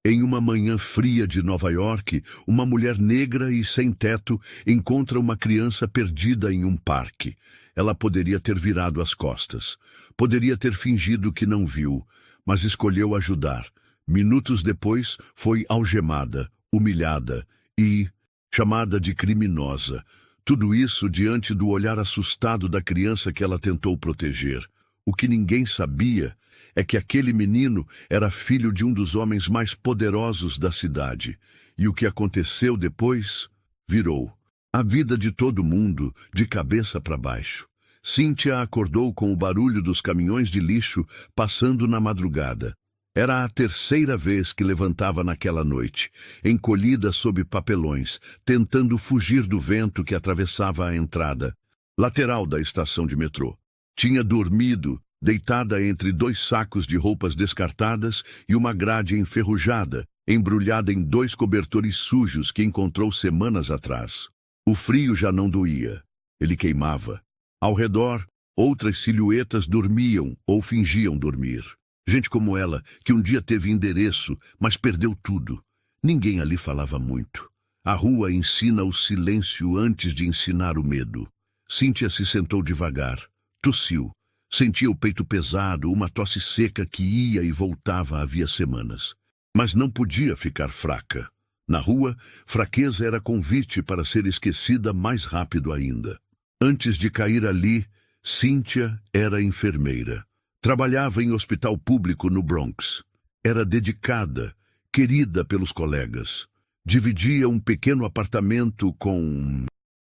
Em uma manhã fria de Nova York, uma mulher negra e sem teto encontra uma criança perdida em um parque. Ela poderia ter virado as costas. Poderia ter fingido que não viu, mas escolheu ajudar. Minutos depois, foi algemada, humilhada e chamada de criminosa. Tudo isso diante do olhar assustado da criança que ela tentou proteger. O que ninguém sabia é que aquele menino era filho de um dos homens mais poderosos da cidade. E o que aconteceu depois virou a vida de todo mundo de cabeça para baixo. Cynthia acordou com o barulho dos caminhões de lixo passando na madrugada. Era a terceira vez que levantava naquela noite, encolhida sob papelões, tentando fugir do vento que atravessava a entrada lateral da estação de metrô. Tinha dormido, deitada entre dois sacos de roupas descartadas e uma grade enferrujada, embrulhada em dois cobertores sujos que encontrou semanas atrás. O frio já não doía. Ele queimava. Ao redor, outras silhuetas dormiam ou fingiam dormir. Gente como ela, que um dia teve endereço, mas perdeu tudo. Ninguém ali falava muito. A rua ensina o silêncio antes de ensinar o medo. Cynthia se sentou devagar. Tossiu. Sentia o peito pesado, uma tosse seca que ia e voltava havia semanas. Mas não podia ficar fraca. Na rua, fraqueza era convite para ser esquecida mais rápido ainda. Antes de cair ali, Cynthia era enfermeira. Trabalhava em hospital público no Bronx. Era dedicada, querida pelos colegas. Dividia um pequeno apartamento com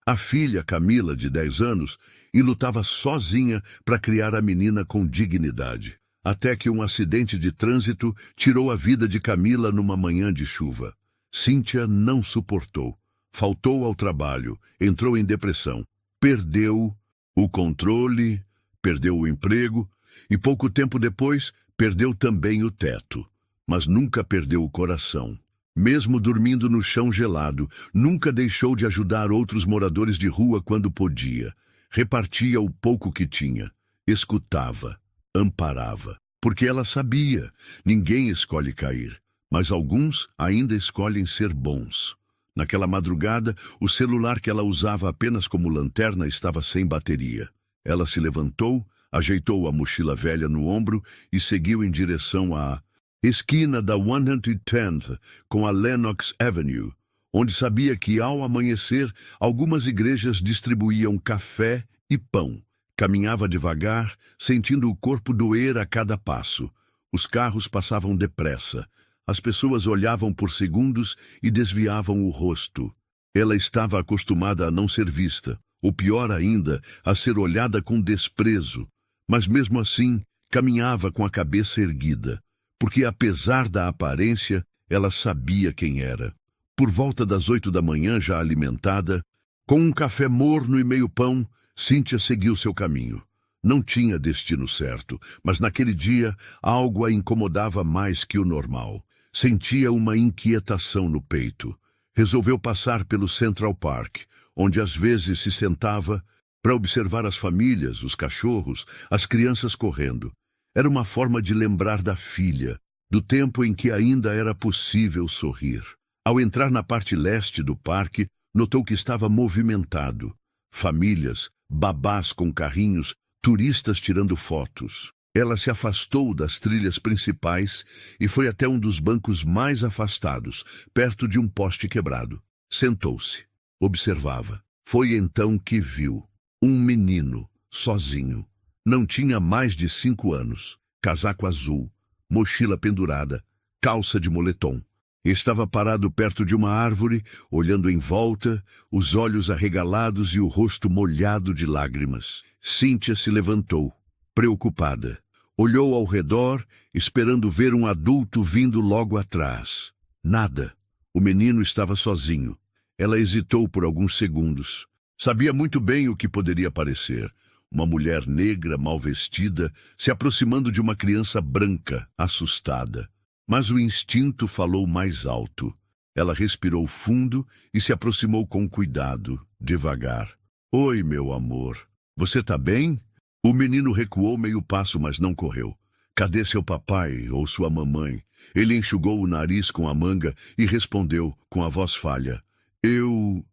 a filha Camila, de 10 anos, e lutava sozinha para criar a menina com dignidade. Até que um acidente de trânsito tirou a vida de Camila numa manhã de chuva. Cynthia não suportou. Faltou ao trabalho, entrou em depressão. Perdeu o controle, perdeu o emprego e pouco tempo depois perdeu também o teto. Mas nunca perdeu o coração. Mesmo dormindo no chão gelado, nunca deixou de ajudar outros moradores de rua quando podia. Repartia o pouco que tinha. Escutava, amparava. Porque ela sabia, ninguém escolhe cair, mas alguns ainda escolhem ser bons. Naquela madrugada, o celular que ela usava apenas como lanterna estava sem bateria. Ela se levantou, ajeitou a mochila velha no ombro e seguiu em direção à esquina da 110th com a Lenox Avenue, onde sabia que, ao amanhecer, algumas igrejas distribuíam café e pão. Caminhava devagar, sentindo o corpo doer a cada passo. Os carros passavam depressa. As pessoas olhavam por segundos e desviavam o rosto. Ela estava acostumada a não ser vista, ou pior ainda, a ser olhada com desprezo. Mas mesmo assim, caminhava com a cabeça erguida, porque apesar da aparência, ela sabia quem era. Por volta das 8 da manhã, já alimentada, com um café morno e meio pão, Cynthia seguiu seu caminho. Não tinha destino certo, mas naquele dia algo a incomodava mais que o normal. Sentia uma inquietação no peito. Resolveu passar pelo Central Park, onde às vezes se sentava para observar as famílias, os cachorros, as crianças correndo. Era uma forma de lembrar da filha, do tempo em que ainda era possível sorrir. Ao entrar na parte leste do parque, notou que estava movimentado. Famílias, babás com carrinhos, turistas tirando fotos. Ela se afastou das trilhas principais e foi até um dos bancos mais afastados, perto de um poste quebrado. Sentou-se. Observava. Foi então que viu. Um menino, sozinho. Não tinha mais de 5 anos. Casaco azul, mochila pendurada, calça de moletom. Estava parado perto de uma árvore, olhando em volta, os olhos arregalados e o rosto molhado de lágrimas. Cynthia se levantou, preocupada. Olhou ao redor, esperando ver um adulto vindo logo atrás. Nada. O menino estava sozinho. Ela hesitou por alguns segundos. Sabia muito bem o que poderia parecer. Uma mulher negra, mal vestida, se aproximando de uma criança branca, assustada. Mas o instinto falou mais alto. Ela respirou fundo e se aproximou com cuidado, devagar. Oi, meu amor. Você tá bem? O menino recuou meio passo, mas não correu. Cadê seu papai ou sua mamãe? Ele enxugou o nariz com a manga e respondeu com a voz falha. Eu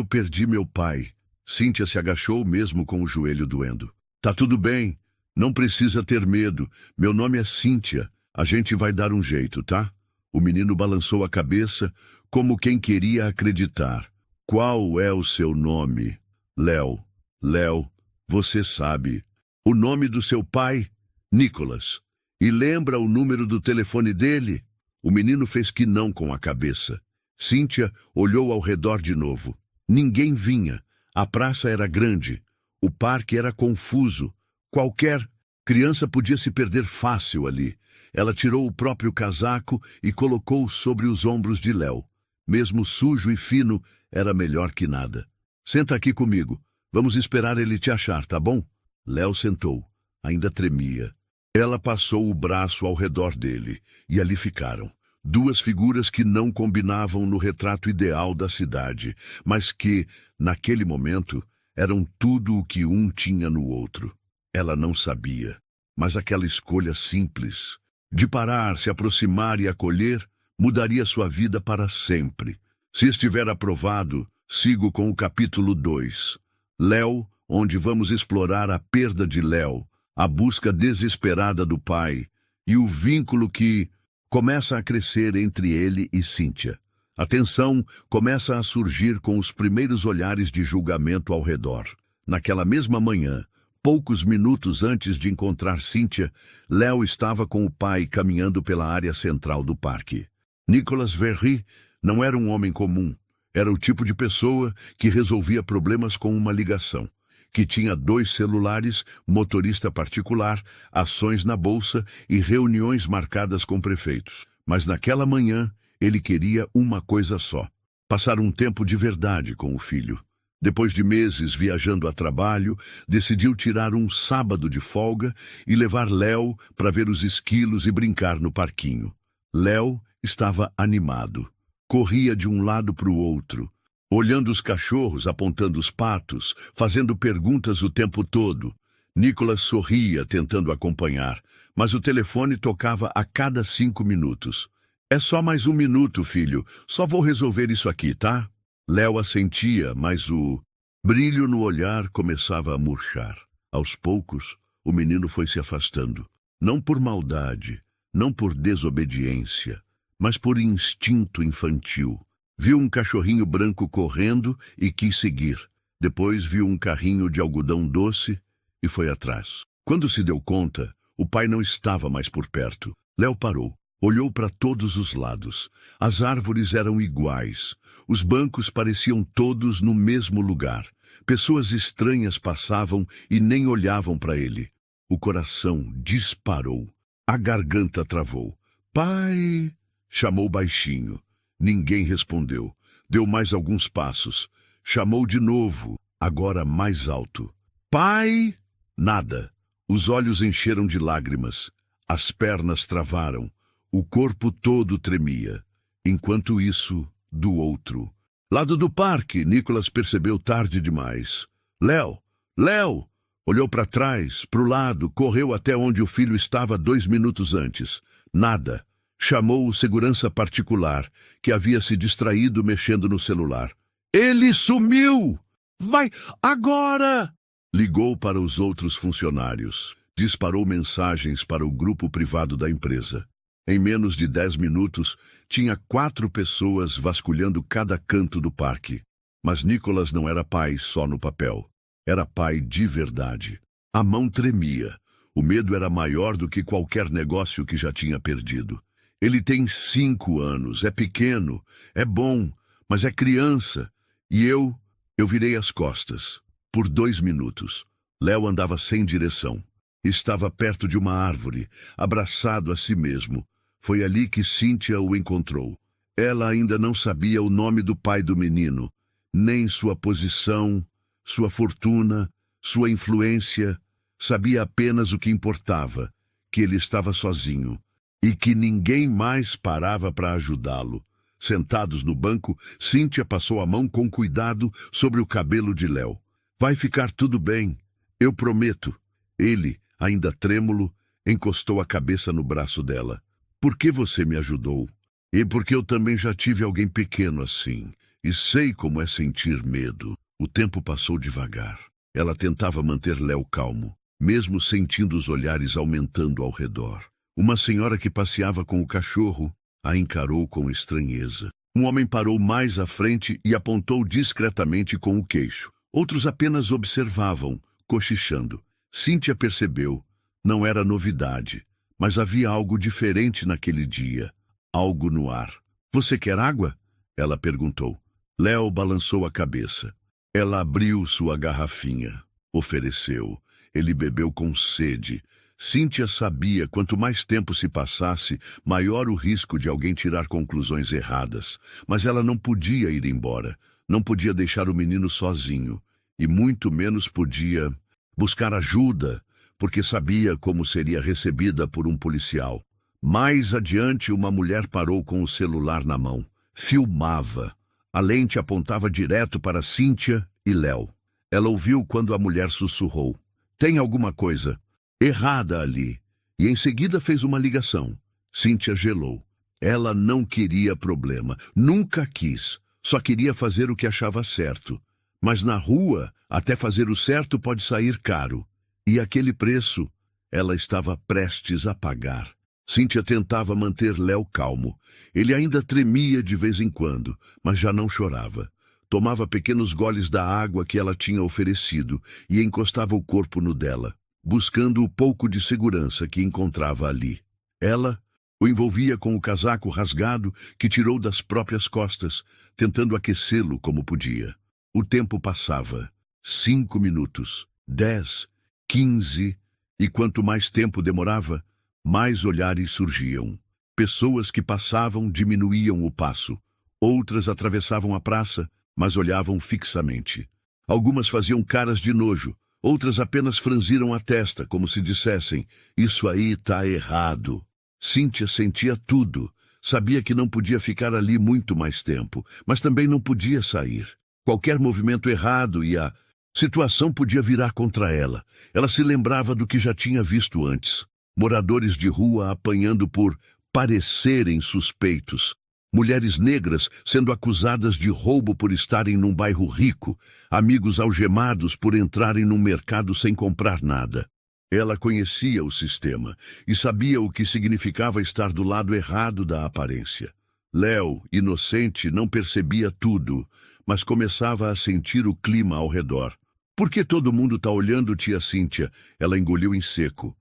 perdi meu pai. Cíntia se agachou mesmo com o joelho doendo. Tá tudo bem. Não precisa ter medo. Meu nome é Cíntia. A gente vai dar um jeito, tá? O menino balançou a cabeça como quem queria acreditar. Qual é o seu nome? Léo. Léo, você sabe. O nome do seu pai? Nicolas. E lembra o número do telefone dele? O menino fez que não com a cabeça. Cíntia olhou ao redor de novo. Ninguém vinha. A praça era grande. O parque era confuso. Qualquer criança podia se perder fácil ali. Ela tirou o próprio casaco e colocou sobre os ombros de Léo. Mesmo sujo e fino, era melhor que nada. Senta aqui comigo. Vamos esperar ele te achar, tá bom? Léo sentou. Ainda tremia. Ela passou o braço ao redor dele, e ali ficaram. Duas figuras que não combinavam no retrato ideal da cidade, mas que, naquele momento, eram tudo o que um tinha no outro. Ela não sabia, mas aquela escolha simples, de parar, se aproximar e acolher, mudaria sua vida para sempre. Se estiver aprovado, sigo com o capítulo 2. Léo, onde vamos explorar a perda de Léo, a busca desesperada do pai e o vínculo que começa a crescer entre ele e Cíntia. A tensão começa a surgir com os primeiros olhares de julgamento ao redor. Naquela mesma manhã, poucos minutos antes de encontrar Cíntia, Léo estava com o pai caminhando pela área central do parque. Nicolas Verry não era um homem comum. Era o tipo de pessoa que resolvia problemas com uma ligação, que tinha 2 celulares, motorista particular, ações na bolsa e reuniões marcadas com prefeitos. Mas naquela manhã, ele queria uma coisa só: passar um tempo de verdade com o filho. Depois de meses viajando a trabalho, decidiu tirar um sábado de folga e levar Léo para ver os esquilos e brincar no parquinho. Léo estava animado. Corria de um lado para o outro, olhando os cachorros, apontando os patos, fazendo perguntas o tempo todo. Nicolas sorria, tentando acompanhar, mas o telefone tocava a cada 5 minutos. É só mais 1 minuto, filho. Só vou resolver isso aqui, tá? Léo assentia, mas o brilho no olhar começava a murchar. Aos poucos, o menino foi se afastando. Não por maldade, não por desobediência, mas por instinto infantil. Viu um cachorrinho branco correndo e quis seguir. Depois viu um carrinho de algodão doce e foi atrás. Quando se deu conta, o pai não estava mais por perto. Léo parou, olhou para todos os lados. As árvores eram iguais. Os bancos pareciam todos no mesmo lugar. Pessoas estranhas passavam e nem olhavam para ele. O coração disparou. A garganta travou. Pai! Chamou baixinho. Ninguém respondeu. Deu mais alguns passos. Chamou de novo, agora mais alto. Pai! Nada. Os olhos encheram de lágrimas. As pernas travaram. O corpo todo tremia. Enquanto isso, do outro lado do parque, Nicolas percebeu tarde demais. Léo! Léo! Olhou para trás, para o lado, correu até onde o filho estava 2 minutos antes. Nada. Chamou o segurança particular, que havia se distraído mexendo no celular. Ele sumiu! Vai agora! Ligou para os outros funcionários. Disparou mensagens para o grupo privado da empresa. Em menos de 10 minutos, tinha 4 pessoas vasculhando cada canto do parque. Mas Nicolas não era pai só no papel. Era pai de verdade. A mão tremia. O medo era maior do que qualquer negócio que já tinha perdido. Ele tem 5 anos, é pequeno, é bom, mas é criança. E eu virei as costas. Por 2 minutos. Léo andava sem direção. Estava perto de uma árvore, abraçado a si mesmo. Foi ali que Cíntia o encontrou. Ela ainda não sabia o nome do pai do menino, nem sua posição, sua fortuna, sua influência. Sabia apenas o que importava, que ele estava sozinho. E que ninguém mais parava para ajudá-lo. Sentados no banco, Cíntia passou a mão com cuidado sobre o cabelo de Léo. Vai ficar tudo bem, eu prometo. Ele, ainda trêmulo, Encostou a cabeça no braço dela. Por que você me ajudou? E porque eu também já tive alguém pequeno assim. E sei como é sentir medo. O tempo passou devagar. Ela tentava manter Léo calmo, mesmo sentindo os olhares aumentando ao redor. Uma senhora que passeava com o cachorro a encarou com estranheza. Um homem parou mais à frente e apontou discretamente com o queixo. Outros apenas observavam, cochichando. Cíntia percebeu. Não era novidade, mas havia algo diferente naquele dia. Algo no ar. Você quer água? Ela perguntou. Léo balançou a cabeça. Ela abriu sua garrafinha. Ofereceu. Ele bebeu com sede. Cíntia sabia, quanto mais tempo se passasse, maior o risco de alguém tirar conclusões erradas. Mas ela não podia ir embora. Não podia deixar o menino sozinho. E muito menos podia buscar ajuda, porque sabia como seria recebida por um policial. Mais adiante, uma mulher parou com o celular na mão. Filmava. A lente apontava direto para Cíntia e Léo. Ela ouviu quando a mulher sussurrou. Tem alguma coisa errada ali. E em seguida fez uma ligação. Cíntia gelou. Ela não queria problema. Nunca quis. Só queria fazer o que achava certo. Mas na rua, até fazer o certo pode sair caro. E aquele preço, ela estava prestes a pagar. Cíntia tentava manter Léo calmo. Ele ainda tremia de vez em quando, mas já não chorava. Tomava pequenos goles da água que ela tinha oferecido e encostava o corpo no dela, buscando o pouco de segurança que encontrava ali. Ela o envolvia com o casaco rasgado que tirou das próprias costas, tentando aquecê-lo como podia. O tempo passava. 5 minutos, 10, 15, e quanto mais tempo demorava, mais olhares surgiam. Pessoas que passavam diminuíam o passo. Outras atravessavam a praça, mas olhavam fixamente. Algumas faziam caras de nojo. Outras apenas franziram a testa, como se dissessem, isso aí tá errado. Cíntia sentia tudo. Sabia que não podia ficar ali muito mais tempo, mas também não podia sair. Qualquer movimento errado e a situação podia virar contra ela. Ela se lembrava do que já tinha visto antes. Moradores de rua apanhando por parecerem suspeitos. Mulheres negras sendo acusadas de roubo por estarem num bairro rico. Amigos algemados por entrarem num mercado sem comprar nada. Ela conhecia o sistema e sabia o que significava estar do lado errado da aparência. Léo, inocente, não percebia tudo, mas começava a sentir o clima ao redor. Por que todo mundo tá olhando, tia Cíntia? Ela engoliu em seco.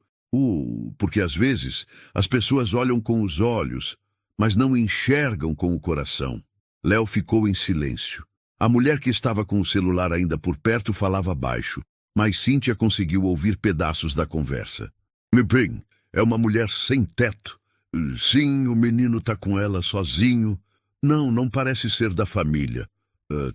Porque às vezes as pessoas olham com os olhos, mas não enxergam com o coração. Léo ficou em silêncio. A mulher que estava com o celular ainda por perto falava baixo, mas Cíntia conseguiu ouvir pedaços da conversa. Meu bem, é uma mulher sem teto. Sim, o menino tá com ela sozinho. Não parece ser da família.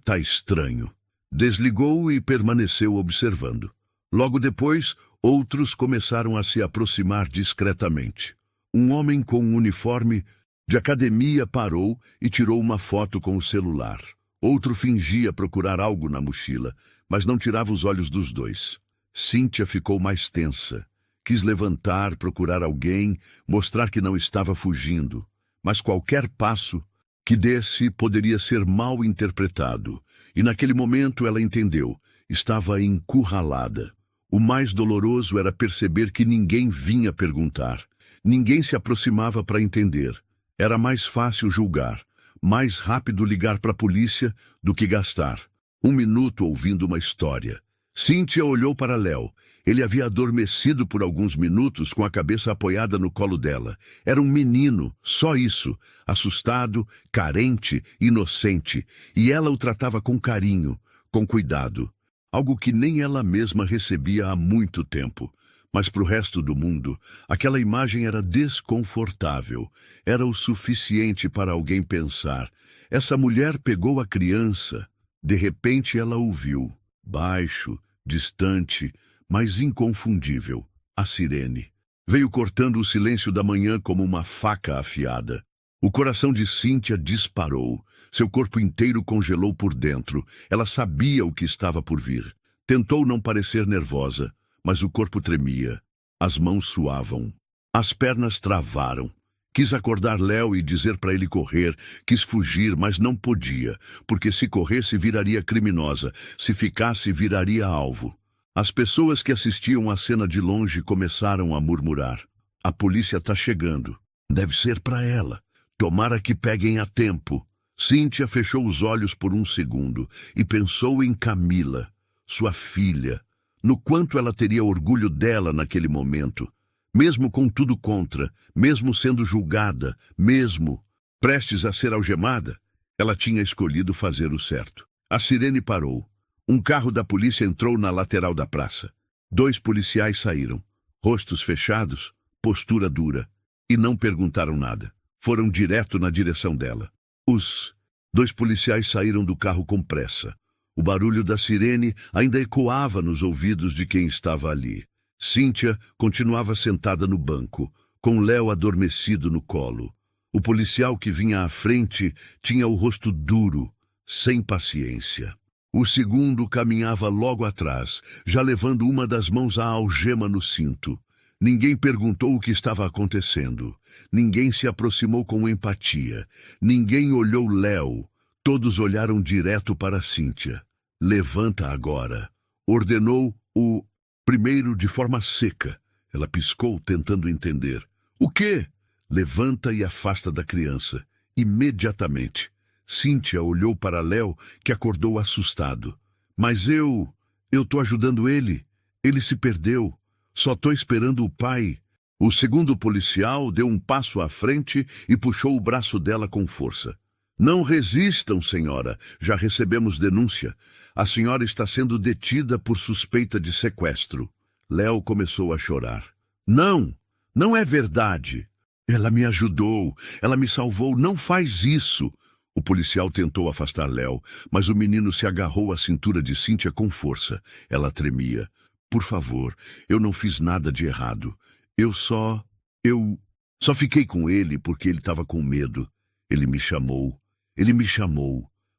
Tá estranho. Desligou e permaneceu observando. Logo depois, outros começaram a se aproximar discretamente. Um homem com um uniforme de academia parou e tirou uma foto com o celular. Outro fingia procurar algo na mochila, mas não tirava os olhos dos dois. Cíntia ficou mais tensa. Quis levantar, procurar alguém, mostrar que não estava fugindo. Mas qualquer passo que desse poderia ser mal interpretado. E naquele momento ela entendeu. Estava encurralada. O mais doloroso era perceber que ninguém vinha perguntar. Ninguém se aproximava para entender. Era mais fácil julgar. Mais rápido ligar para a polícia do que gastar 1 minuto ouvindo uma história. Cíntia olhou para Léo. Ele havia adormecido por alguns minutos com a cabeça apoiada no colo dela. Era um menino, só isso, assustado, carente, inocente, e ela o tratava com carinho, com cuidado, algo que nem ela mesma recebia há muito tempo. Mas para o resto do mundo, aquela imagem era desconfortável. Era o suficiente para alguém pensar. Essa mulher pegou a criança. De repente ela ouviu, baixo, distante, mas inconfundível, a sirene. Veio cortando o silêncio da manhã como uma faca afiada. O coração de Cíntia disparou. Seu corpo inteiro congelou por dentro. Ela sabia o que estava por vir. Tentou não parecer nervosa, mas o corpo tremia. As mãos suavam. As pernas travaram. Quis acordar Léo e dizer para ele correr, quis fugir, mas não podia, porque se corresse viraria criminosa, se ficasse viraria alvo. As pessoas que assistiam à cena de longe começaram a murmurar. A polícia tá chegando. Deve ser para ela. Tomara que peguem a tempo. Cíntia fechou os olhos por um segundo e pensou em Camila, sua filha, no quanto ela teria orgulho dela naquele momento. Mesmo com tudo contra, mesmo sendo julgada, mesmo prestes a ser algemada, ela tinha escolhido fazer o certo. A sirene parou. Um carro da polícia entrou na lateral da praça. 2 policiais saíram, rostos fechados, postura dura, e não perguntaram nada. Foram direto na direção dela. Os 2 policiais saíram do carro com pressa. O barulho da sirene ainda ecoava nos ouvidos de quem estava ali. Cíntia continuava sentada no banco, com Léo adormecido no colo. O policial que vinha à frente tinha o rosto duro, sem paciência. O segundo caminhava logo atrás, já levando uma das mãos à algema no cinto. Ninguém perguntou o que estava acontecendo. Ninguém se aproximou com empatia. Ninguém olhou Léo. Todos olharam direto para Cíntia. Levanta agora, ordenou o primeiro de forma seca. Ela piscou, tentando entender. O quê? Levanta e afasta da criança. Imediatamente. Cíntia olhou para Léo, que acordou assustado. Mas eu tô ajudando ele. Ele se perdeu. Só tô esperando o pai. O segundo policial deu um passo à frente e puxou o braço dela com força. Não resistam, senhora. Já recebemos denúncia. A senhora está sendo detida por suspeita de sequestro. Léo começou a chorar. Não é verdade. Ela me ajudou, ela me salvou, não faz isso. O policial tentou afastar Léo, mas o menino se agarrou à cintura de Cíntia com força. Ela tremia. Por favor, eu não fiz nada de errado. Eu só fiquei com ele porque ele estava com medo. Ele me chamou,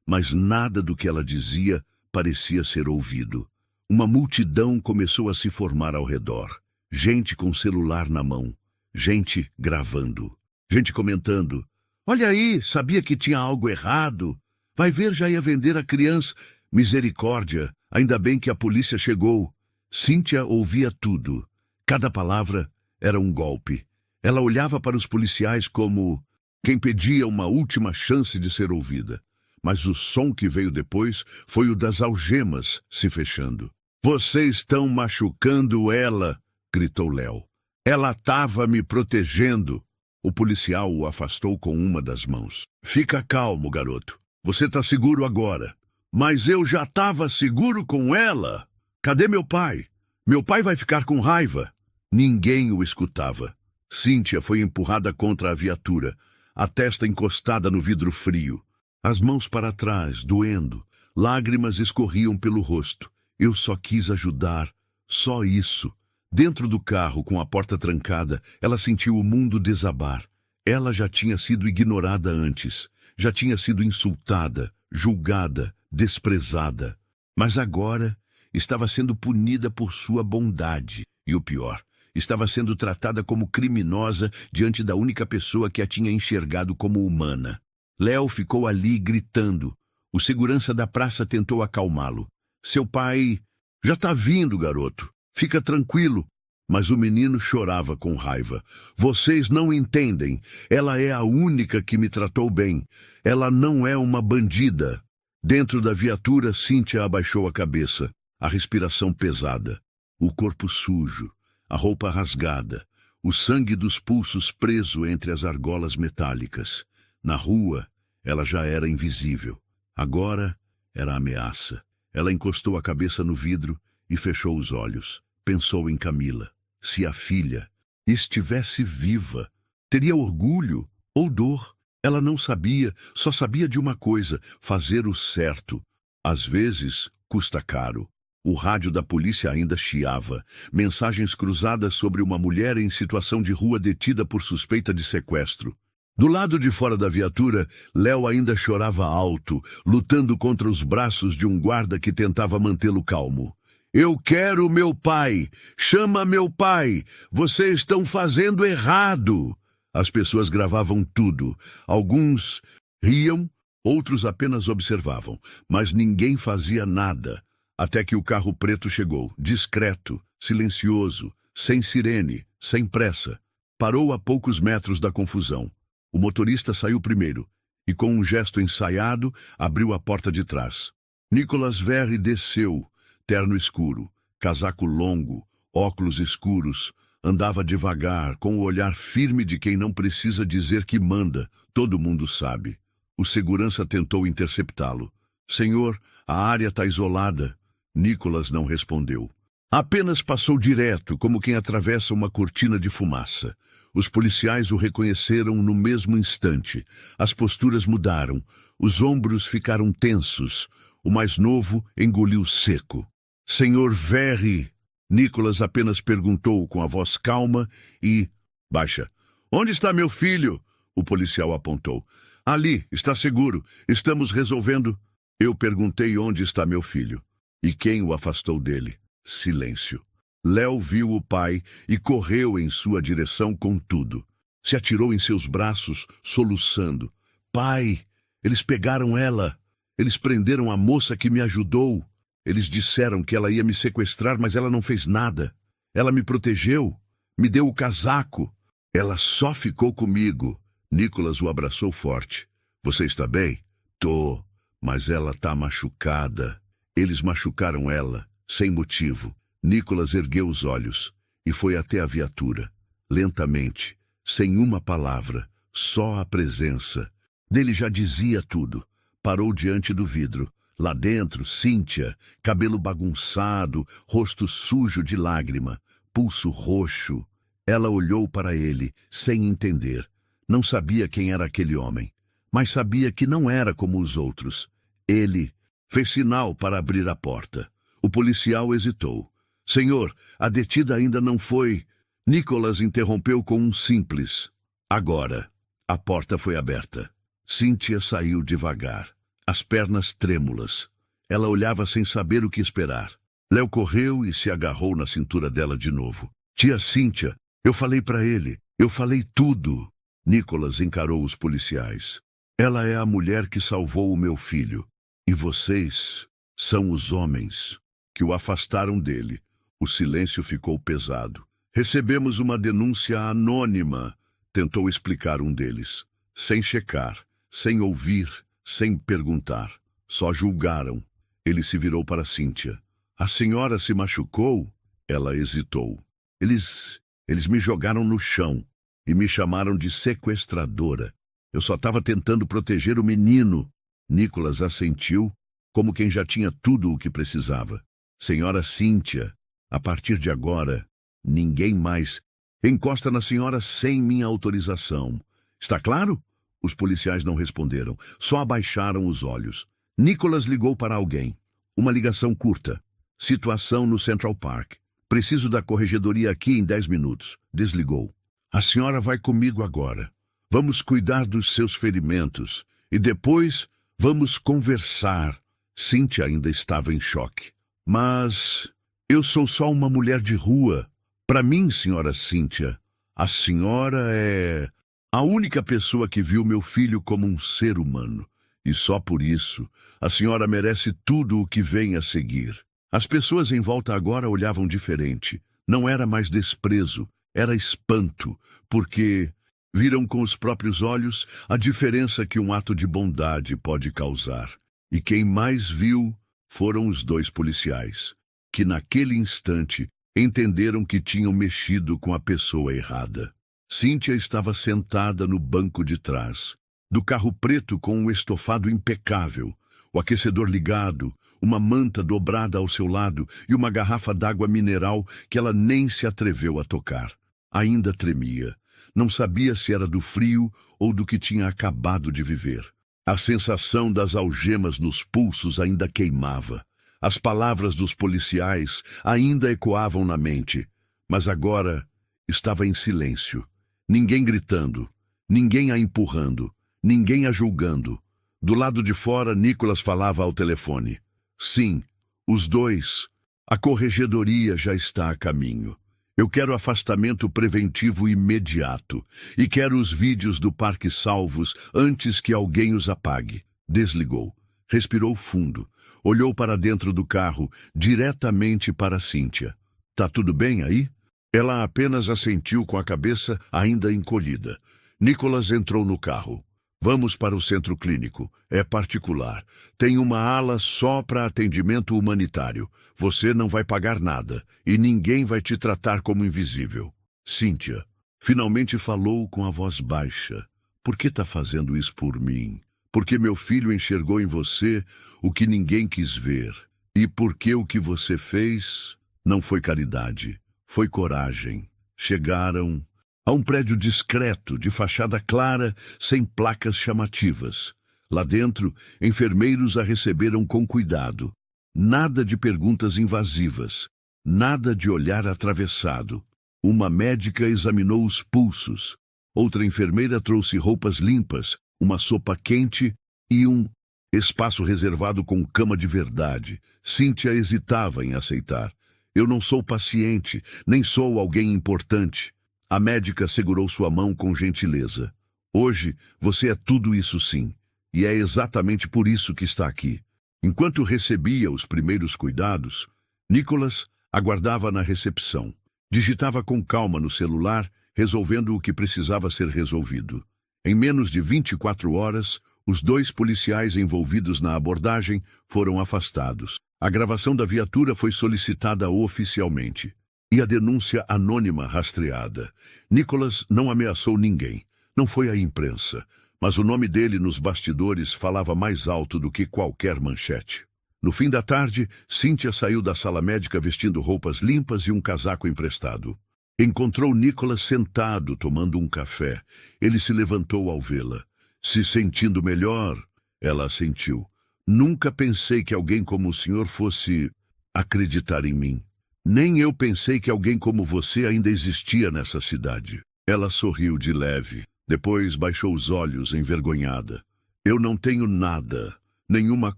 mas nada do que ela dizia parecia ser ouvido. Uma multidão começou a se formar ao redor. Gente com celular na mão. Gente gravando. Gente comentando. Olha aí, sabia que tinha algo errado. Vai ver, já ia vender a criança. Misericórdia, ainda bem que a polícia chegou. Cíntia ouvia tudo. Cada palavra era um golpe. Ela olhava para os policiais como quem pedia uma última chance de ser ouvida. Mas o som que veio depois foi o das algemas se fechando. Vocês estão machucando ela, gritou Léo. Ela estava me protegendo. O policial o afastou com uma das mãos. Fica calmo, garoto. Você está seguro agora. Mas eu já estava seguro com ela. Cadê meu pai? Meu pai vai ficar com raiva. Ninguém o escutava. Cíntia foi empurrada contra a viatura, a testa encostada no vidro frio. As mãos para trás, doendo. Lágrimas escorriam pelo rosto. Eu só quis ajudar. Só isso. Dentro do carro, com a porta trancada, ela sentiu o mundo desabar. Ela já tinha sido ignorada antes. Já tinha sido insultada, julgada, desprezada. Mas agora estava sendo punida por sua bondade. E o pior, estava sendo tratada como criminosa diante da única pessoa que a tinha enxergado como humana. Léo ficou ali gritando. O segurança da praça tentou acalmá-lo. Seu pai... Já está vindo, garoto. Fica tranquilo. Mas o menino chorava com raiva. Vocês não entendem. Ela é a única que me tratou bem. Ela não é uma bandida. Dentro da viatura, Cíntia abaixou a cabeça. A respiração pesada. O corpo sujo. A roupa rasgada. O sangue dos pulsos preso entre as argolas metálicas. Na rua, ela já era invisível. Agora, era ameaça. Ela encostou a cabeça no vidro e fechou os olhos. Pensou em Camila. Se a filha estivesse viva, teria orgulho ou dor. Ela não sabia, só sabia de uma coisa: fazer o certo. Às vezes, custa caro. O rádio da polícia ainda chiava. Mensagens cruzadas sobre uma mulher em situação de rua detida por suspeita de sequestro. Do lado de fora da viatura, Léo ainda chorava alto, lutando contra os braços de um guarda que tentava mantê-lo calmo. Eu quero meu pai! Chama meu pai! Vocês estão fazendo errado! As pessoas gravavam tudo. Alguns riam, outros apenas observavam, mas ninguém fazia nada. Até que o carro preto chegou, discreto, silencioso, sem sirene, sem pressa. Parou a poucos metros da confusão. O motorista saiu primeiro e, com um gesto ensaiado, abriu a porta de trás. Nicolas Verri desceu, terno escuro, casaco longo, óculos escuros. Andava devagar, com o olhar firme de quem não precisa dizer que manda. Todo mundo sabe. O segurança tentou interceptá-lo. Senhor, a área está isolada. Nicolas não respondeu. Apenas passou direto, como quem atravessa uma cortina de fumaça. Os policiais o reconheceram no mesmo instante. As posturas mudaram. Os ombros ficaram tensos. O mais novo engoliu seco. Senhor Verri, Nicolas apenas perguntou com a voz calma e baixa. Onde está meu filho? O policial apontou. Ali, está seguro. Estamos resolvendo. Eu perguntei onde está meu filho. E quem o afastou dele? Silêncio. Léo viu o pai e correu em sua direção com tudo. Se atirou em seus braços, soluçando. Pai, eles pegaram ela. Eles prenderam a moça que me ajudou. Eles disseram que ela ia me sequestrar, mas ela não fez nada. Ela me protegeu, me deu o casaco. Ela só ficou comigo. Nicolas o abraçou forte. Você está bem? Tô, mas ela tá machucada. Eles machucaram ela, sem motivo. Nicolas ergueu os olhos e foi até a viatura. Lentamente, sem uma palavra, só a presença. Dele já dizia tudo. Parou diante do vidro. Lá dentro, Cíntia, cabelo bagunçado, rosto sujo de lágrima, pulso roxo. Ela olhou para ele, sem entender. Não sabia quem era aquele homem, mas sabia que não era como os outros. Ele fez sinal para abrir a porta. O policial hesitou. Senhor, a detida ainda não foi... Nicolas interrompeu com um simples. Agora. A porta foi aberta. Cíntia saiu devagar. As pernas trêmulas. Ela olhava sem saber o que esperar. Léo correu e se agarrou na cintura dela de novo. Tia Cíntia, eu falei para ele. Eu falei tudo. Nicolas encarou os policiais. Ela é a mulher que salvou o meu filho. E vocês são os homens que o afastaram dele. O silêncio ficou pesado. Recebemos uma denúncia anônima, tentou explicar um deles. Sem checar, sem ouvir, sem perguntar. Só julgaram. Ele se virou para Cíntia. A senhora se machucou? Ela hesitou. Eles me jogaram no chão e me chamaram de sequestradora. Eu só estava tentando proteger o menino. Nicolas assentiu, como quem já tinha tudo o que precisava. Senhora Cíntia, a partir de agora, ninguém mais encosta na senhora sem minha autorização. Está claro? Os policiais não responderam, só abaixaram os olhos. Nicolas ligou para alguém. Uma ligação curta. Situação no Central Park. Preciso da corregedoria aqui em 10 minutos. Desligou. A senhora vai comigo agora. Vamos cuidar dos seus ferimentos. E depois vamos conversar. Cíntia ainda estava em choque. Mas eu sou só uma mulher de rua. Para mim, senhora Cíntia, a senhora é a única pessoa que viu meu filho como um ser humano. E só por isso, a senhora merece tudo o que vem a seguir. As pessoas em volta agora olhavam diferente. Não era mais desprezo, era espanto, porque viram com os próprios olhos a diferença que um ato de bondade pode causar. E quem mais viu foram os 2 policiais, que naquele instante entenderam que tinham mexido com a pessoa errada. Cíntia estava sentada no banco de trás, do carro preto com um estofado impecável, o aquecedor ligado, uma manta dobrada ao seu lado e uma garrafa d'água mineral que ela nem se atreveu a tocar. Ainda tremia. Não sabia se era do frio ou do que tinha acabado de viver. A sensação das algemas nos pulsos ainda queimava. As palavras dos policiais ainda ecoavam na mente, mas agora estava em silêncio. Ninguém gritando, ninguém a empurrando, ninguém a julgando. Do lado de fora, Nicolas falava ao telefone. Sim, os 2. A corregedoria já está a caminho. Eu quero afastamento preventivo imediato e quero os vídeos do parque salvos antes que alguém os apague. Desligou. Respirou fundo. Olhou para dentro do carro, diretamente para Cíntia. Tá tudo bem aí? Ela apenas assentiu com a cabeça ainda encolhida. Nicholas entrou no carro. Vamos para o centro clínico. É particular. Tem uma ala só para atendimento humanitário. Você não vai pagar nada e ninguém vai te tratar como invisível. Cíntia finalmente falou com a voz baixa. Por que tá fazendo isso por mim? Porque meu filho enxergou em você o que ninguém quis ver. E porque o que você fez não foi caridade, foi coragem. Chegaram a um prédio discreto, de fachada clara, sem placas chamativas. Lá dentro, enfermeiros a receberam com cuidado. Nada de perguntas invasivas, nada de olhar atravessado. Uma médica examinou os pulsos. Outra enfermeira trouxe roupas limpas, uma sopa quente e um espaço reservado com cama de verdade. Cíntia hesitava em aceitar. Eu não sou paciente, nem sou alguém importante. A médica segurou sua mão com gentileza. Hoje, você é tudo isso sim. E é exatamente por isso que está aqui. Enquanto recebia os primeiros cuidados, Nicholas aguardava na recepção. Digitava com calma no celular, resolvendo o que precisava ser resolvido. Em menos de 24 horas, os 2 policiais envolvidos na abordagem foram afastados. A gravação da viatura foi solicitada oficialmente. E a denúncia anônima rastreada. Nicholas não ameaçou ninguém. Não foi a imprensa. Mas o nome dele nos bastidores falava mais alto do que qualquer manchete. No fim da tarde, Cíntia saiu da sala médica vestindo roupas limpas e um casaco emprestado. Encontrou Nicholas sentado, tomando um café. Ele se levantou ao vê-la. Se sentindo melhor, ela assentiu. Nunca pensei que alguém como o senhor fosse acreditar em mim. Nem eu pensei que alguém como você ainda existia nessa cidade. Ela sorriu de leve. Depois baixou os olhos, envergonhada. Eu não tenho nada, nenhuma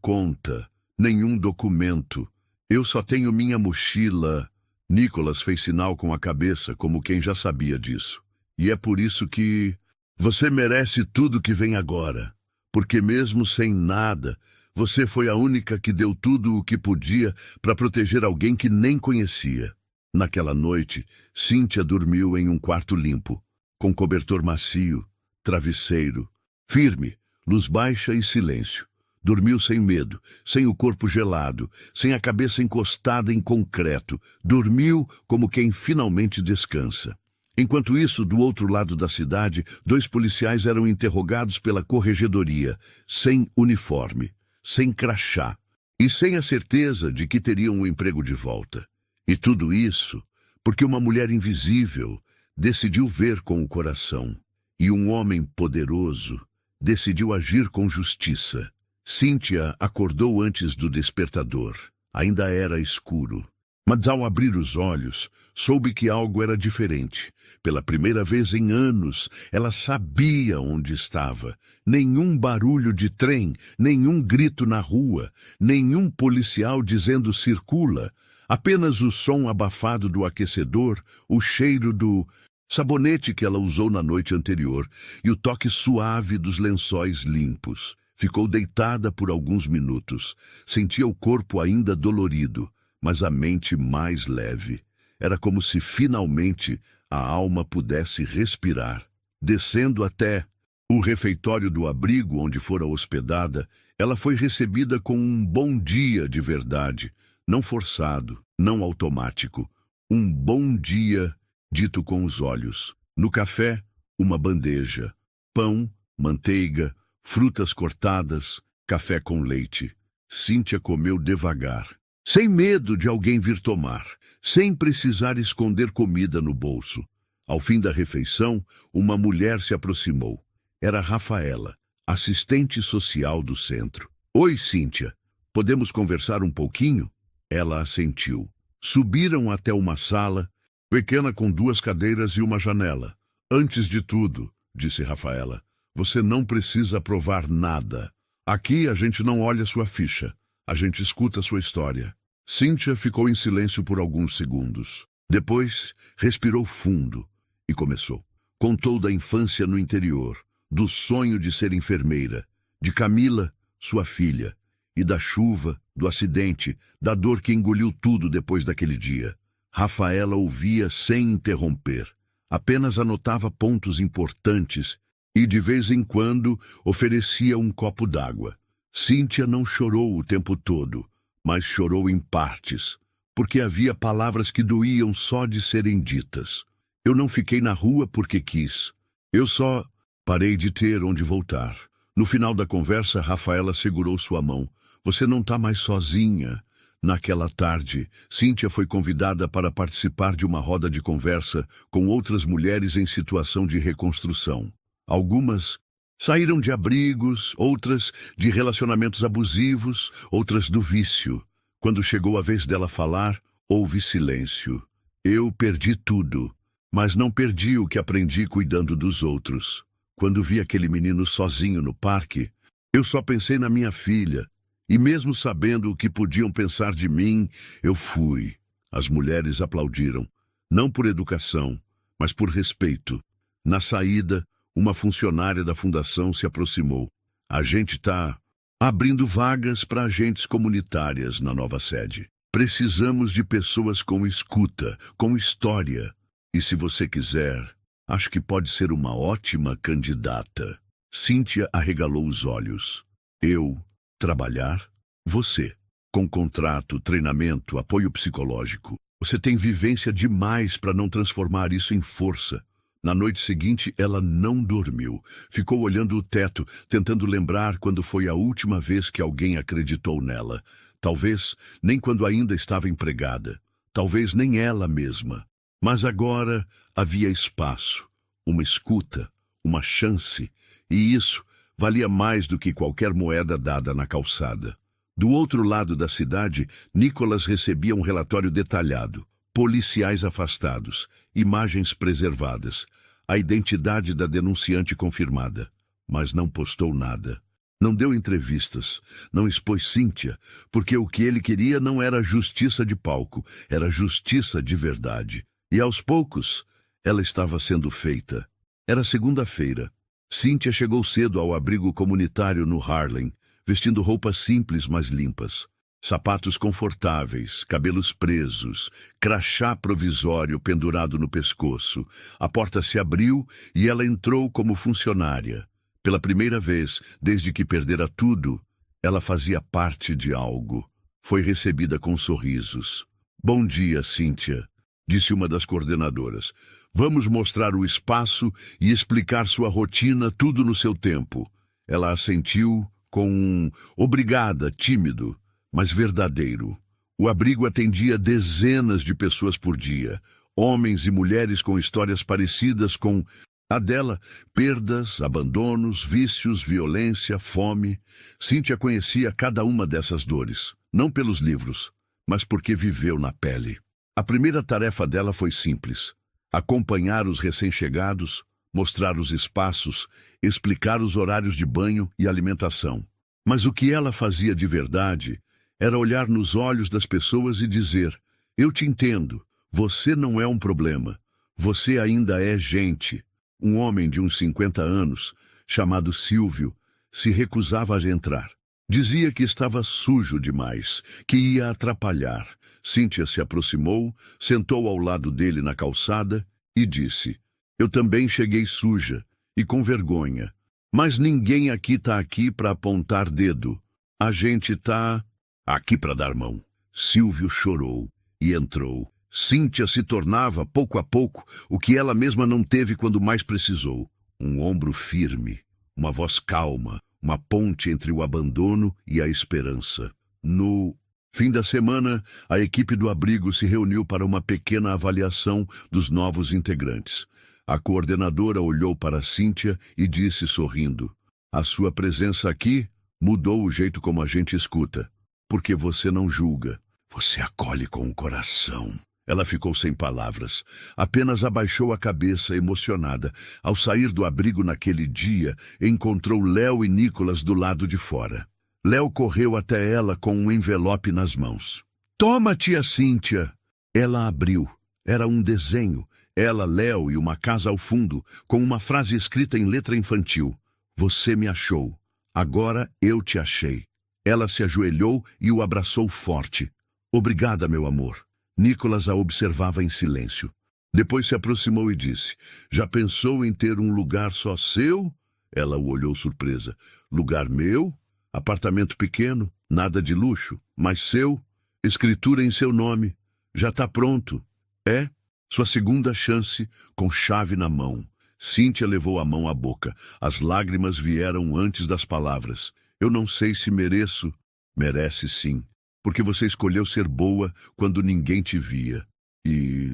conta, nenhum documento. Eu só tenho minha mochila. Nicholas fez sinal com a cabeça, como quem já sabia disso. E é por isso que você merece tudo que vem agora. Porque mesmo sem nada, você foi a única que deu tudo o que podia para proteger alguém que nem conhecia. Naquela noite, Cíntia dormiu em um quarto limpo, com cobertor macio, travesseiro, firme, luz baixa e silêncio. Dormiu sem medo, sem o corpo gelado, sem a cabeça encostada em concreto. Dormiu como quem finalmente descansa. Enquanto isso, do outro lado da cidade, 2 policiais eram interrogados pela corregedoria, sem uniforme, sem crachá e sem a certeza de que teriam o emprego de volta. E tudo isso porque uma mulher invisível decidiu ver com o coração e um homem poderoso decidiu agir com justiça. Cíntia acordou antes do despertador. Ainda era escuro. Mas ao abrir os olhos, soube que algo era diferente. Pela primeira vez em anos, ela sabia onde estava. Nenhum barulho de trem, nenhum grito na rua, nenhum policial dizendo circula. Apenas o som abafado do aquecedor, o cheiro do sabonete que ela usou na noite anterior e o toque suave dos lençóis limpos. Ficou deitada por alguns minutos. Sentia o corpo ainda dolorido, mas a mente mais leve. Era como se finalmente a alma pudesse respirar. Descendo até o refeitório do abrigo onde fora hospedada, ela foi recebida com um bom dia de verdade, não forçado, não automático. Um bom dia dito com os olhos. No café, uma bandeja, pão, manteiga, frutas cortadas, café com leite. Cíntia comeu devagar, sem medo de alguém vir tomar, sem precisar esconder comida no bolso. Ao fim da refeição, uma mulher se aproximou. Era Rafaela, assistente social do centro. Oi, Cíntia. Podemos conversar um pouquinho? Ela assentiu. Subiram até uma sala, pequena com 2 cadeiras e uma janela. Antes de tudo, disse Rafaela, você não precisa provar nada. Aqui a gente não olha sua ficha. A gente escuta sua história. Cíntia ficou em silêncio por alguns segundos. Depois, respirou fundo e começou. Contou da infância no interior, do sonho de ser enfermeira, de Camila, sua filha, e da chuva, do acidente, da dor que engoliu tudo depois daquele dia. Rafaela ouvia sem interromper. Apenas anotava pontos importantes e, de vez em quando, oferecia um copo d'água. Cíntia não chorou o tempo todo, mas chorou em partes, porque havia palavras que doíam só de serem ditas. Eu não fiquei na rua porque quis. Eu só parei de ter onde voltar. No final da conversa, Rafaela segurou sua mão. Você não está mais sozinha. Naquela tarde, Cíntia foi convidada para participar de uma roda de conversa com outras mulheres em situação de reconstrução. Algumas saíram de abrigos, outras de relacionamentos abusivos, outras do vício. Quando chegou a vez dela falar, houve silêncio. Eu perdi tudo, mas não perdi o que aprendi cuidando dos outros. Quando vi aquele menino sozinho no parque, eu só pensei na minha filha. E mesmo sabendo o que podiam pensar de mim, eu fui. As mulheres aplaudiram, não por educação, mas por respeito. Na saída, uma funcionária da fundação se aproximou. A gente está abrindo vagas para agentes comunitárias na nova sede. Precisamos de pessoas com escuta, com história. E se você quiser, acho que pode ser uma ótima candidata. Cíntia arregalou os olhos. Eu... Trabalhar? Você. Com contrato, treinamento, apoio psicológico. Você tem vivência demais para não transformar isso em força. Na noite seguinte, ela não dormiu. Ficou olhando o teto, tentando lembrar quando foi a última vez que alguém acreditou nela. Talvez nem quando ainda estava empregada. Talvez nem ela mesma. Mas agora havia espaço, uma escuta, uma chance. E isso valia mais do que qualquer moeda dada na calçada. Do outro lado da cidade, Nicolas recebia um relatório detalhado. Policiais afastados, imagens preservadas, a identidade da denunciante confirmada. Mas não postou nada. Não deu entrevistas, não expôs Cíntia, porque o que ele queria não era justiça de palco, era justiça de verdade. E aos poucos, ela estava sendo feita. Era segunda-feira. Cíntia chegou cedo ao abrigo comunitário no Harlem, vestindo roupas simples, mas limpas. Sapatos confortáveis, cabelos presos, crachá provisório pendurado no pescoço. A porta se abriu e ela entrou como funcionária. Pela primeira vez, desde que perdera tudo, ela fazia parte de algo. Foi recebida com sorrisos. Bom dia, Cíntia, disse uma das coordenadoras. Vamos mostrar o espaço e explicar sua rotina, tudo no seu tempo. Ela assentiu com um obrigada, tímido, mas verdadeiro. O abrigo atendia dezenas de pessoas por dia, homens e mulheres com histórias parecidas com a dela, perdas, abandonos, vícios, violência, fome. Cíntia conhecia cada uma dessas dores, não pelos livros, mas porque viveu na pele. A primeira tarefa dela foi simples: acompanhar os recém-chegados, mostrar os espaços, explicar os horários de banho e alimentação. Mas o que ela fazia de verdade era olhar nos olhos das pessoas e dizer: eu te entendo, você não é um problema, você ainda é gente. Um homem de uns 50 anos, chamado Silvio, se recusava a entrar. Dizia que estava sujo demais, que ia atrapalhar. Cíntia se aproximou, sentou ao lado dele na calçada e disse: eu também cheguei suja e com vergonha, mas ninguém aqui está aqui para apontar dedo. A gente está aqui para dar mão. Silvio chorou e entrou. Cíntia se tornava, pouco a pouco, o que ela mesma não teve quando mais precisou. Um ombro firme, uma voz calma, uma ponte entre o abandono e a esperança. No fim da semana, a equipe do abrigo se reuniu para uma pequena avaliação dos novos integrantes. A coordenadora olhou para Cíntia e disse sorrindo: a sua presença aqui mudou o jeito como a gente escuta, porque você não julga, você acolhe com o coração. Ela ficou sem palavras, apenas abaixou a cabeça emocionada. Ao sair do abrigo naquele dia, encontrou Léo e Nicolas do lado de fora. Léo correu até ela com um envelope nas mãos. Toma, tia Cíntia. Ela abriu. Era um desenho. Ela, Léo e uma casa ao fundo, com uma frase escrita em letra infantil. Você me achou. Agora eu te achei. Ela se ajoelhou e o abraçou forte. Obrigada, meu amor. Nicolas a observava em silêncio. Depois se aproximou e disse, já pensou em ter um lugar só seu? Ela o olhou surpresa. Lugar meu? Apartamento pequeno? Nada de luxo, mas seu? Escritura em seu nome. Já está pronto. É? Sua segunda chance, com chave na mão. Cíntia levou a mão à boca. As lágrimas vieram antes das palavras. Eu não sei se mereço. Merece sim, porque você escolheu ser boa quando ninguém te via. E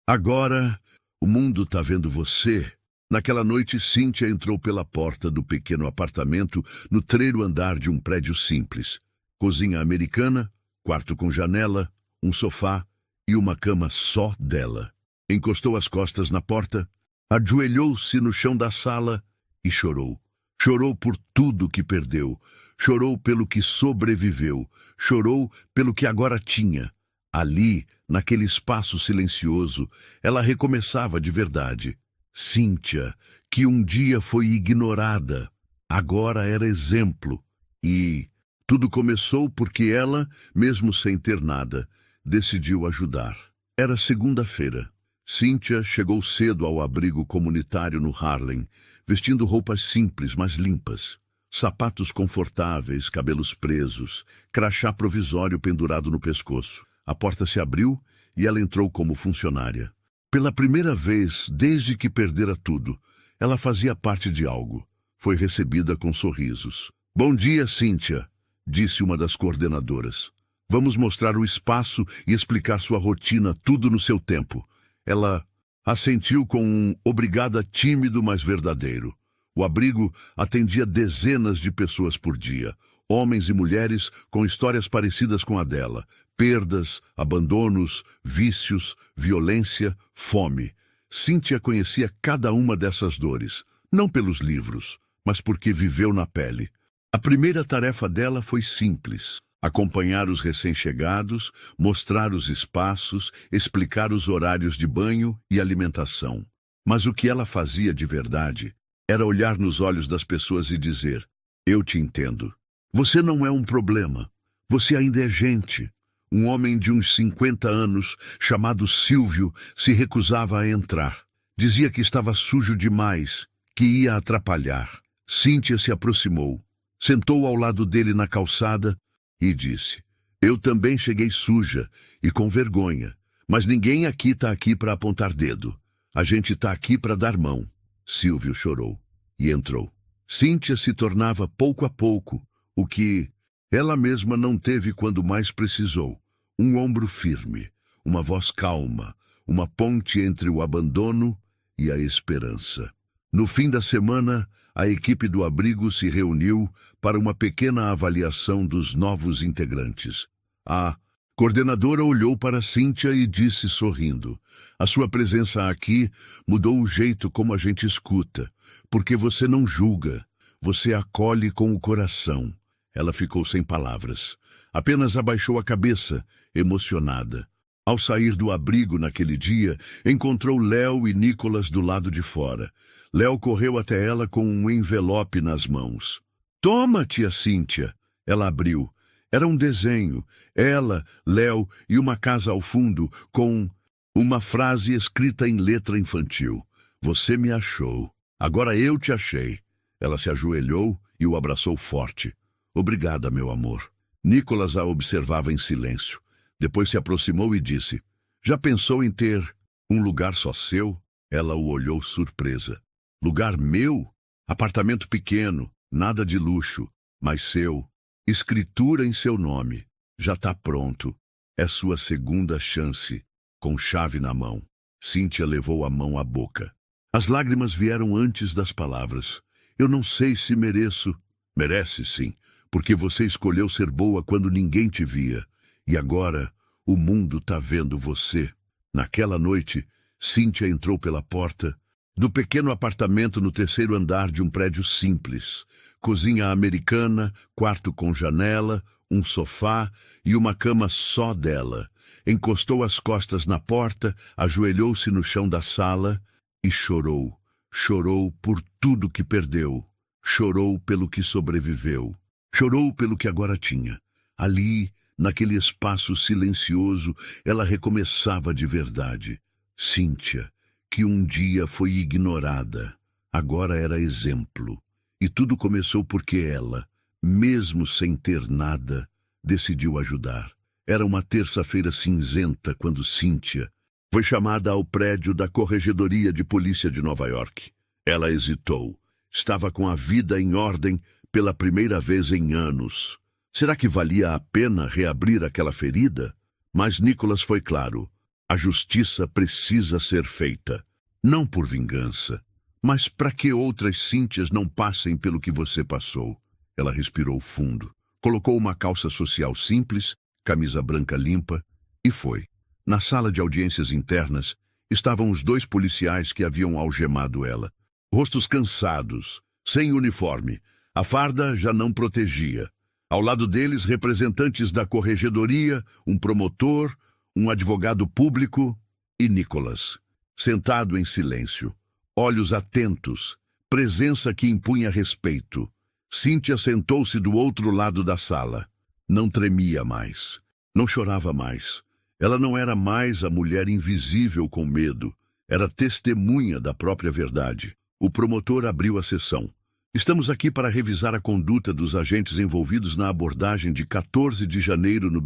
agora o mundo está vendo você. Naquela noite, Cíntia entrou pela porta do pequeno apartamento no terceiro andar de um prédio simples. Cozinha americana, quarto com janela, um sofá e uma cama só dela. Encostou as costas na porta, ajoelhou-se no chão da sala e chorou. Chorou por tudo que perdeu. Chorou pelo que sobreviveu. Chorou pelo que agora tinha. Ali, naquele espaço silencioso, ela recomeçava de verdade. Cíntia, que um dia foi ignorada, agora era exemplo. E tudo começou porque ela, mesmo sem ter nada, decidiu ajudar. Era segunda-feira. Cíntia chegou cedo ao abrigo comunitário no Harlem, vestindo roupas simples, mas limpas. Sapatos confortáveis, cabelos presos, crachá provisório pendurado no pescoço. A porta se abriu e ela entrou como funcionária. Pela primeira vez, desde que perdera tudo, ela fazia parte de algo. Foi recebida com sorrisos. Bom dia, Cíntia, disse uma das coordenadoras. Vamos mostrar o espaço e explicar sua rotina, tudo no seu tempo. Ela assentiu com um obrigada tímido, mas verdadeiro. O abrigo atendia dezenas de pessoas por dia, homens e mulheres com histórias parecidas com a dela. Perdas, abandonos, vícios, violência, fome. Cíntia conhecia cada uma dessas dores, não pelos livros, mas porque viveu na pele. A primeira tarefa dela foi simples: acompanhar os recém-chegados, mostrar os espaços, explicar os horários de banho e alimentação. Mas o que ela fazia de verdade era olhar nos olhos das pessoas e dizer: eu te entendo. Você não é um problema. Você ainda é gente. Um homem de uns 50 anos, chamado Silvio, se recusava a entrar. Dizia que estava sujo demais, que ia atrapalhar. Cíntia se aproximou, sentou ao lado dele na calçada e disse: eu também cheguei suja e com vergonha, mas ninguém aqui está aqui para apontar dedo. A gente está aqui para dar mão. Silvio chorou e entrou. Cíntia se tornava pouco a pouco o que ela mesma não teve quando mais precisou: um ombro firme, uma voz calma, uma ponte entre o abandono e a esperança. No fim da semana, a equipe do abrigo se reuniu para uma pequena avaliação dos novos integrantes. A coordenadora olhou para Cíntia e disse sorrindo: a sua presença aqui mudou o jeito como a gente escuta, porque você não julga, você acolhe com o coração. Ela ficou sem palavras. Apenas abaixou a cabeça, emocionada. Ao sair do abrigo naquele dia, encontrou Léo e Nicolas do lado de fora. Léo correu até ela com um envelope nas mãos. Toma, tia Cíntia. Ela abriu. Era um desenho. Ela, Léo e uma casa ao fundo, com uma frase escrita em letra infantil. Você me achou. Agora eu te achei. Ela se ajoelhou e o abraçou forte. Obrigada, meu amor. Nicolas a observava em silêncio. Depois se aproximou e disse: já pensou em ter um lugar só seu? Ela o olhou surpresa. Lugar meu? Apartamento pequeno, nada de luxo, mas seu. Escritura em seu nome. Já está pronto. É sua segunda chance, com chave na mão. Cíntia levou a mão à boca. As lágrimas vieram antes das palavras. Eu não sei se mereço. Merece sim, porque você escolheu ser boa quando ninguém te via. E agora, o mundo está vendo você. Naquela noite, Cíntia entrou pela porta do pequeno apartamento no terceiro andar de um prédio simples. Cozinha americana, quarto com janela, um sofá e uma cama só dela. Encostou as costas na porta, ajoelhou-se no chão da sala e chorou. Chorou por tudo que perdeu. Chorou pelo que sobreviveu. Chorou pelo que agora tinha. Ali, naquele espaço silencioso, ela recomeçava de verdade. Cíntia, que um dia foi ignorada, agora era exemplo. E tudo começou porque ela, mesmo sem ter nada, decidiu ajudar. Era uma terça-feira cinzenta quando Cíntia foi chamada ao prédio da Corregedoria de Polícia de Nova York. Ela hesitou. Estava com a vida em ordem pela primeira vez em anos. Será que valia a pena reabrir aquela ferida? Mas Nicholas foi claro. A justiça precisa ser feita. Não por vingança, mas para que outras Cíntias não passem pelo que você passou. Ela respirou fundo. Colocou uma calça social simples, camisa branca limpa, e foi. Na sala de audiências internas estavam os 2 policiais que haviam algemado ela. Rostos cansados, sem uniforme. A farda já não protegia. Ao lado deles, representantes da corregedoria, um promotor, um advogado público e Nicholas, sentado em silêncio, olhos atentos, presença que impunha respeito. Cíntia sentou-se do outro lado da sala. Não tremia mais, não chorava mais. Ela não era mais a mulher invisível com medo, era testemunha da própria verdade. O promotor abriu a sessão. Estamos aqui para revisar a conduta dos agentes envolvidos na abordagem de 14 de janeiro no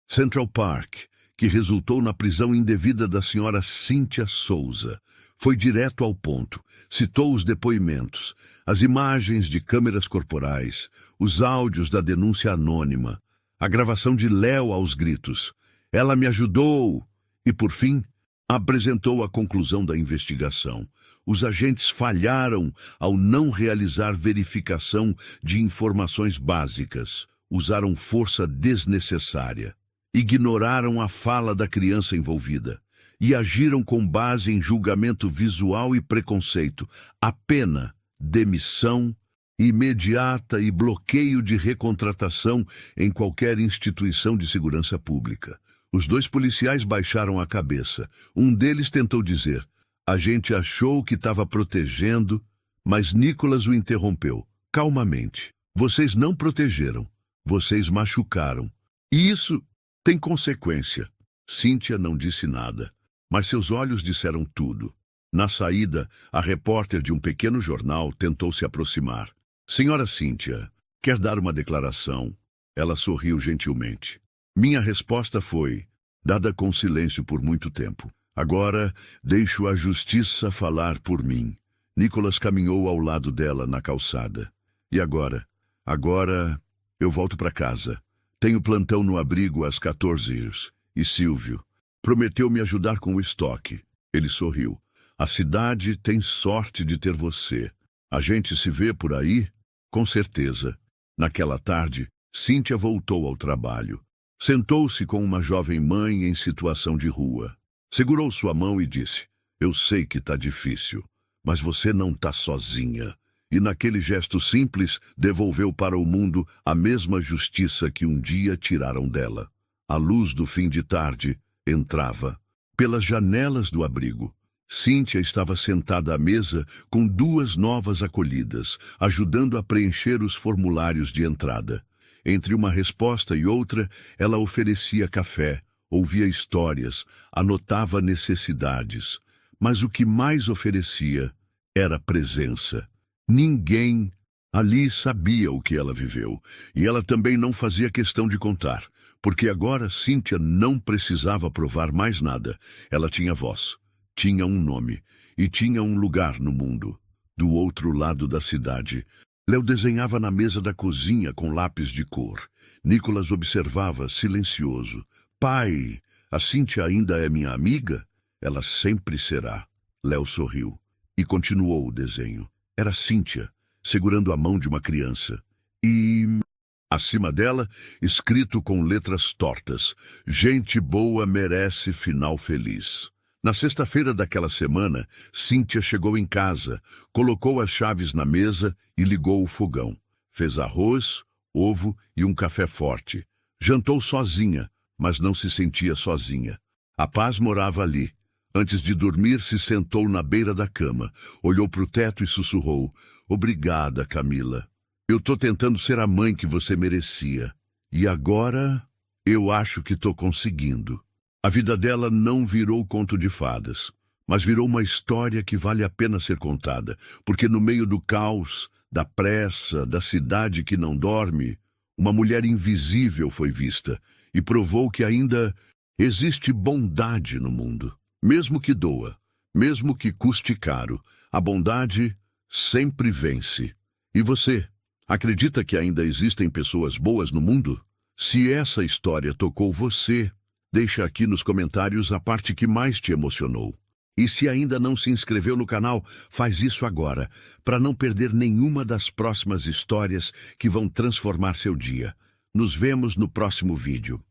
Central Park, que resultou na prisão indevida da senhora Cíntia Souza. Foi direto ao ponto, citou os depoimentos, as imagens de câmeras corporais, os áudios da denúncia anônima, a gravação de Léo aos gritos. Ela me ajudou e, por fim, apresentou a conclusão da investigação. Os agentes falharam ao não realizar verificação de informações básicas, usaram força desnecessária, ignoraram a fala da criança envolvida e agiram com base em julgamento visual e preconceito. A pena, demissão imediata e bloqueio de recontratação em qualquer instituição de segurança pública. Os 2 policiais baixaram a cabeça. Um deles tentou dizer: a gente achou que estava protegendo, mas Nicholas o interrompeu, calmamente. Vocês não protegeram, vocês machucaram. E isso tem consequência. Cíntia não disse nada, mas seus olhos disseram tudo. Na saída, a repórter de um pequeno jornal tentou se aproximar. Senhora Cíntia, quer dar uma declaração? Ela sorriu gentilmente. Minha resposta foi, dada com silêncio por muito tempo. Agora, deixo a justiça falar por mim. Nicholas caminhou ao lado dela na calçada. E agora? Agora, eu volto para casa. Tenho plantão no abrigo às 14 horas. E Silvio prometeu me ajudar com o estoque. Ele sorriu. A cidade tem sorte de ter você. A gente se vê por aí? Com certeza. Naquela tarde, Cíntia voltou ao trabalho. Sentou-se com uma jovem mãe em situação de rua. Segurou sua mão e disse: eu sei que está difícil, mas você não está sozinha. E naquele gesto simples, devolveu para o mundo a mesma justiça que um dia tiraram dela. A luz do fim de tarde entrava pelas janelas do abrigo. Cíntia estava sentada à mesa com 2 novas acolhidas, ajudando a preencher os formulários de entrada. Entre uma resposta e outra, ela oferecia café, ouvia histórias, anotava necessidades. Mas o que mais oferecia era presença. Ninguém ali sabia o que ela viveu, e ela também não fazia questão de contar, porque agora Cíntia não precisava provar mais nada. Ela tinha voz, tinha um nome e tinha um lugar no mundo. Do outro lado da cidade, Léo desenhava na mesa da cozinha com lápis de cor. Nicholas observava, silencioso. Pai, a Cíntia ainda é minha amiga? Ela sempre será. Léo sorriu e continuou o desenho. Era Cíntia, segurando a mão de uma criança. E, acima dela, escrito com letras tortas, gente boa merece final feliz. Na sexta-feira daquela semana, Cíntia chegou em casa, colocou as chaves na mesa e ligou o fogão. Fez arroz, ovo e um café forte. Jantou sozinha, mas não se sentia sozinha. A paz morava ali. Antes de dormir, se sentou na beira da cama, olhou para o teto e sussurrou: "Obrigada, Camila. Eu tô tentando ser a mãe que você merecia. E agora, eu acho que tô conseguindo." A vida dela não virou conto de fadas, mas virou uma história que vale a pena ser contada, porque no meio do caos, da pressa, da cidade que não dorme, uma mulher invisível foi vista e provou que ainda existe bondade no mundo. Mesmo que doa, mesmo que custe caro, a bondade sempre vence. E você, acredita que ainda existem pessoas boas no mundo? Se essa história tocou você, deixa aqui nos comentários a parte que mais te emocionou. E se ainda não se inscreveu no canal, faz isso agora, para não perder nenhuma das próximas histórias que vão transformar seu dia. Nos vemos no próximo vídeo.